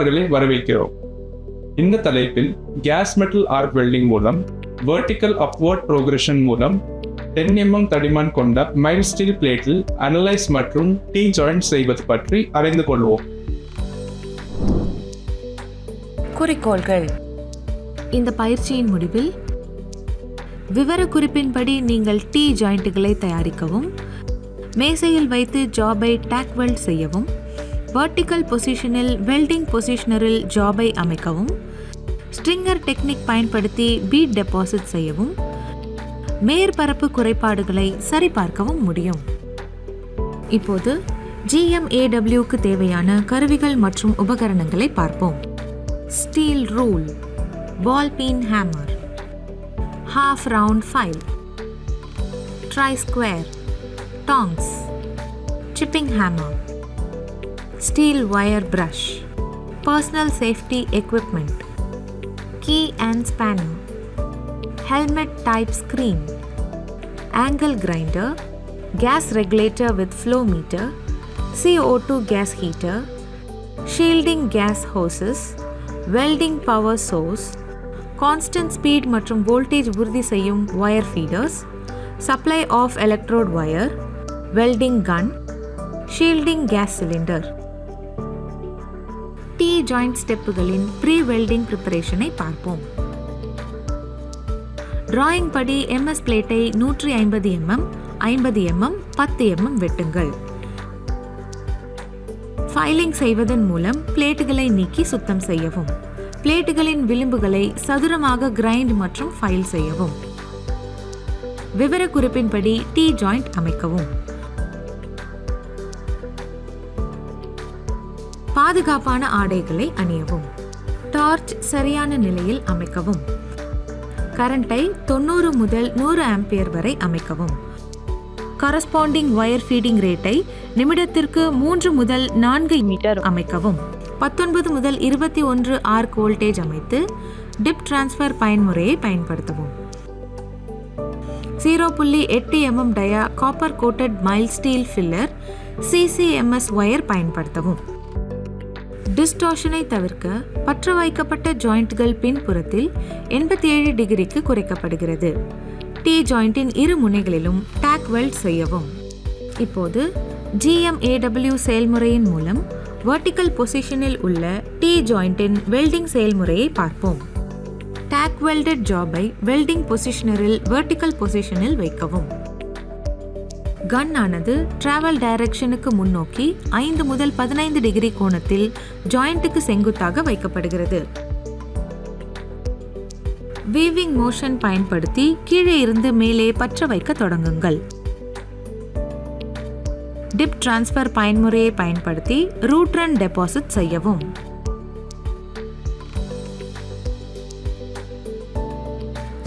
நண்பர்களை வரவேற்கிறோம். இந்த தலைப்பில் கேஸ் மெட்டல் ஆர்க் வெல்டிங் மூலம் வெர்டிக்கல் அப்வர்ட் ப்ரோக்ரெஷன் மூலம் 10 mm தடிமன் கொண்ட மைல்ட் ஸ்டீல் பிளேட்டில் அனலைஸ் மற்றும் டீ ஜாயிண்ட் செய்வது பற்றி அறிந்து கொள்வோம். குறிக்கோள்கள். இந்த பயிற்சியின் முடிவில் விவரக்குறிப்பின்படி நீங்கள் டீ ஜாயிண்ட்டுகளை தயாரிக்கவும், மேசையில் வைத்து ஜாபை டேக் வெல்ட் செய்யவும், வெர்டிக்கல் பொசிஷனில் வெல்டிங் பொசிஷனரில் ஜாபை அமைக்கவும், ஸ்ட்ரிங்கர் டெக்னிக் பயன்படுத்தி பீட் டெபாசிட் செய்யவும், மேற்பரப்பு குறைபாடுகளை சரிபார்க்கவும் முடியும். இப்போது GMAWக்கு தேவையான கருவிகள் மற்றும் உபகரணங்களை பார்ப்போம். Steel rule, ball peen hammer, half round file, tri-square, tongs, chipping hammer, steel wire brush, personal safety equipment, key and spanner, helmet type screen, angle grinder, gas regulator with flow meter, CO2 gas heater, shielding gas hoses, welding power source, constant speed மற்றும் voltage உறுதி செய்யும் wire feeders, supply of electrode wire, welding gun, shielding gas cylinder. T joint ஸ்டெப்புகளின் pre welding ப்ரிப்பரேஷனை பார்ப்போம். Drawing படி MS பிளேட்டை 150 mm, 50 mm, 10 mm வெட்டுங்கள். Filing செய்வதன் மூலம் பிளேட்டுகளை நீக்கி சுத்தம் செய்யவும். பிளேட்டுகளின் விளிம்புகளை சதுரமாக கிரைண்ட் மற்றும் ஃபைல் செய்யவும். விவரக்குறிப்பின்படி டீ ஜாயிண்ட் அமைக்கவும். பாதுகாப்பான ஆடைகளை அணியவும். டார்ச் சரியான நிலையில் அமைக்கவும். கரண்டை 90 முதல் 100 ஆம்பியர் வரை அமைக்கவும். கரஸ்பாண்டிங் வயர் ஃபீடிங் ரேட்டை நிமிடத்திற்கு 3 முதல் 4 மீட்டர் அமைக்கவும். 19 முதல் 21 ஆர்க் வோல்டேஜ் அமைத்து டிப் டிரான்ஸ்ஃபர் பயன்முறையை பயன்படுத்தவும். 0.8 mm dia copper coated mild steel filler CCMS wire பயன்படுத்தவும். டிஸ்டார்ஷனை தவிர்க்க பற்ற வைக்கப்பட்ட ஜாயிண்ட்கள் பின்புறத்தில் 87 டிகிரிக்கு குறைக்கப்படுகிறது. டீ ஜாயிண்டின் இரு முனைகளிலும் டேக் வெல்ட் செய்யவும். இப்போது GMAW செயல்முறையின் மூலம் வெர்டிக்கல் பொசிஷனில் உள்ள டீ ஜாயிண்டின் வெல்டிங் செயல்முறையை பார்ப்போம். டேக் வெல்டட் ஜாபை வெல்டிங் பொசிஷனரில் வெர்டிக்கல் பொசிஷனில் வைக்கவும். கன் ஆனது டிராவல் டைரக்ஷனுக்கு முன்னோக்கி 5 முதல் 15 டிகிரி கோணத்தில் ஜாயிண்ட்டுக்கு செங்குத்தாக வைக்கப்படுகிறது. வீவிங் மோஷன் பயன்படுத்தி கீழே இருந்து மேலே பற்ற வைக்க தொடங்குங்கள். டிப் டிரான்ஸ்ஃபர் பயன்முறையை பயன்படுத்தி ரூட் ரன் டெபாசிட் செய்யவும்.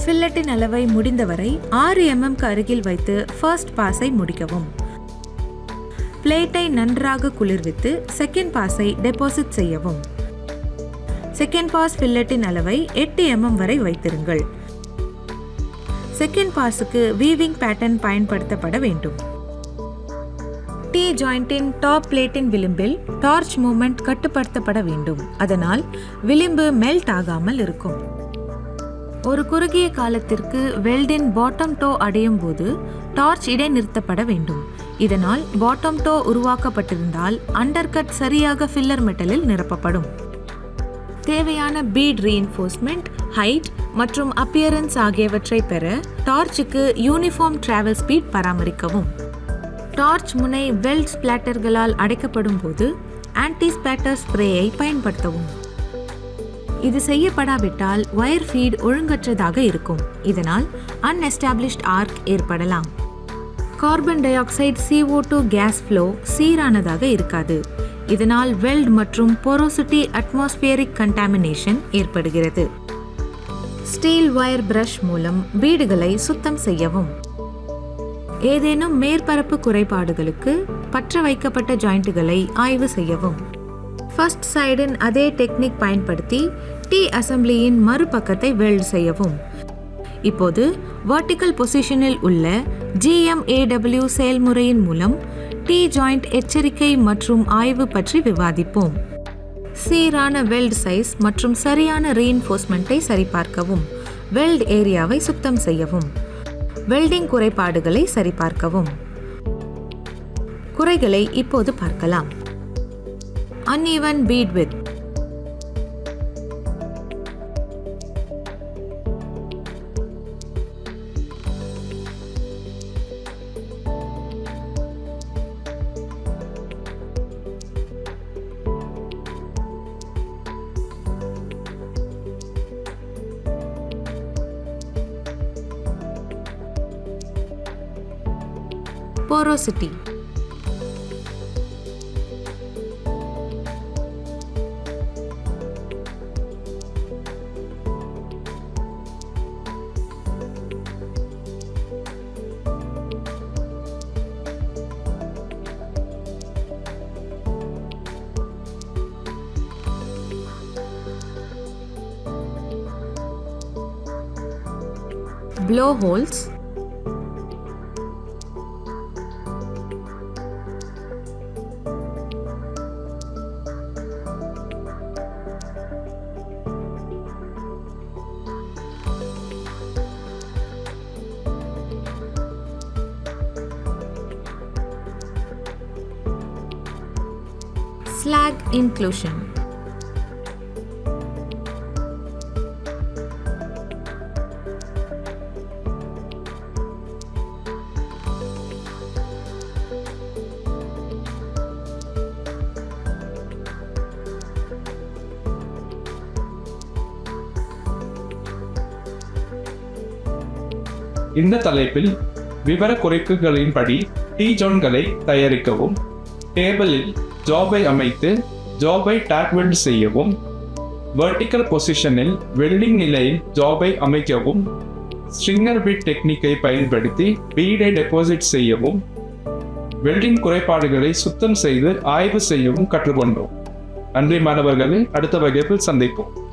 ஃபில்லட்டின் அளவை முடிந்தவரை 6 mm அருகில் வைத்து ஃபர்ஸ்ட் பாஸை முடிக்கவும். பிளேட்டை நன்றாக குளிர்வித்து செகண்ட் பாஸை டெபாசிட் செய்யவும். செகண்ட் பாஸ் ஃபில்லட்டின் அளவை 8 mm வரை வைத்திருங்கள். செகண்ட் பாஸுக்கு வீவிங் பேட்டர்ன் பயன்படுத்தப்பட வேண்டும். டீ ஜாயிண்டின் டாப் பிளேட்டின் விளிம்பில் டார்ச் மூவ்மெண்ட் கட்டுப்படுத்தப்பட வேண்டும். அதனால் விளிம்பு மெல்ட் ஆகாமல் இருக்கும். ஒரு குறுகிய காலத்திற்கு வெல்டின் பாட்டம் டோ அடையும் போது டார்ச் இடைநிறுத்தப்பட வேண்டும். இதனால் பாட்டம் டோ உருவாக்கப்பட்டிருந்தால் அண்டர்கட் சரியாக ஃபில்லர் மெட்டலில் நிரப்பப்படும். தேவையான பீட் ரீஇன்ஃபோர்ஸ்மெண்ட், ஹைட் மற்றும் அப்பியரன்ஸ் ஆகியவற்றை பெற டார்ச்சுக்கு யூனிஃபார்ம் டிராவல் ஸ்பீட் பராமரிக்கவும். டார்ச் முனை வெல்ட் ஸ்பிளாட்டர்களால் அடைக்கப்படும் போது ஆன்டி ஸ்பேட்டர் ஸ்ப்ரேயை பயன்படுத்தவும். இது செய்யப்படாவிட்டால் வயர் ஃபீட் ஒழுங்கற்றதாக இருக்கும். இதனால் அன்எஸ்டாப்ளிஷ்ட் ஆர்க் ஏற்படலாம். Carbon dioxide CO2 gas flow சீரானதாக இருக்காது. இதனால் வெல்ட் மற்றும் போரோசிட்டி அட்மாஸ்பியரிக் கண்டாமினேஷன் ஏற்படுகிறது. ஸ்டீல் வயர் பிரஷ் மூலம் பீடுகளை சுத்தம் செய்யவும். ஏதேனும் மேற்பரப்பு குறைபாடுகளுக்கு பற்ற வைக்கப்பட்ட ஜாயிண்ட்டுகளை ஆய்வு செய்யவும். ஃபர்ஸ்ட் சைடின் அதே டெக்னிக் பயன்படுத்தி டீ அசம்பிளியின் மறுபக்கத்தை வெல்ட் செய்யவும். இப்போது வெர்டிக்கல் பொசிஷனில் உள்ள GMAW செயல்முறையின் மூலம் டீ ஜாயிண்ட் எச்சரிக்கை மற்றும் ஆய்வு பற்றி விவாதிப்போம். சீரான வெல்ட் சைஸ் மற்றும் சரியான ரீஇன்ஃபோர்ஸ்மெண்ட்டை சரிபார்க்கவும். வெல்ட் ஏரியாவை சுத்தம் செய்யவும். வெல்டிங் குறைபாடுகளை சரிபார்க்கவும். குறைகளை இப்போது பார்க்கலாம். uneven bead width. Porosity. Blowholes. Slag inclusion. இந்த தலைப்பில் விவரக்குறிப்புகளின்படி T-ஜோன்களை தயாரிக்கவும், டேபிளில் ஜாபை அமைத்து ஜாபை டாக் வெல்ட் செய்யவும், வெர்டிக்கல் பொசிஷனில் வெல்டிங் நிலையில் ஜாபை அமைக்கவும், ஸ்ட்ரிங்கர் பீட் டெக்னிக்கை பயன்படுத்தி பீடை டெபாசிட் செய்யவும், வெல்டிங் குறைபாடுகளை சுத்தம் செய்து ஆய்வு செய்யவும் கற்றுக்கொண்டோம். நன்றி மாணவர்களே, அடுத்த வகுப்பில் சந்திப்போம்.